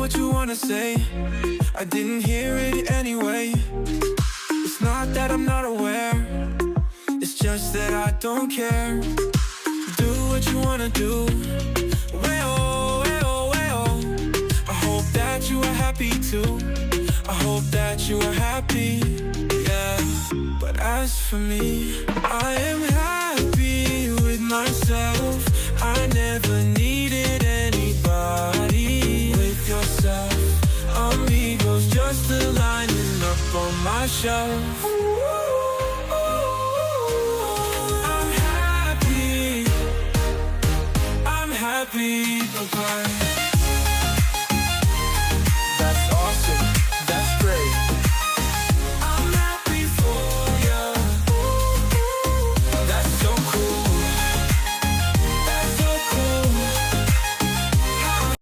what you wanna say. I didn't hear it anyway. It's not that I'm not aware, it's just that I don't care. Do what you wanna do. Way-oh, way-oh, way-oh. I hope that you are happy too. I hope that you are happy, yeah. But as for me, I am happy with myself. I never needed anybody. With yourself, amigos just a lining up on my shelf.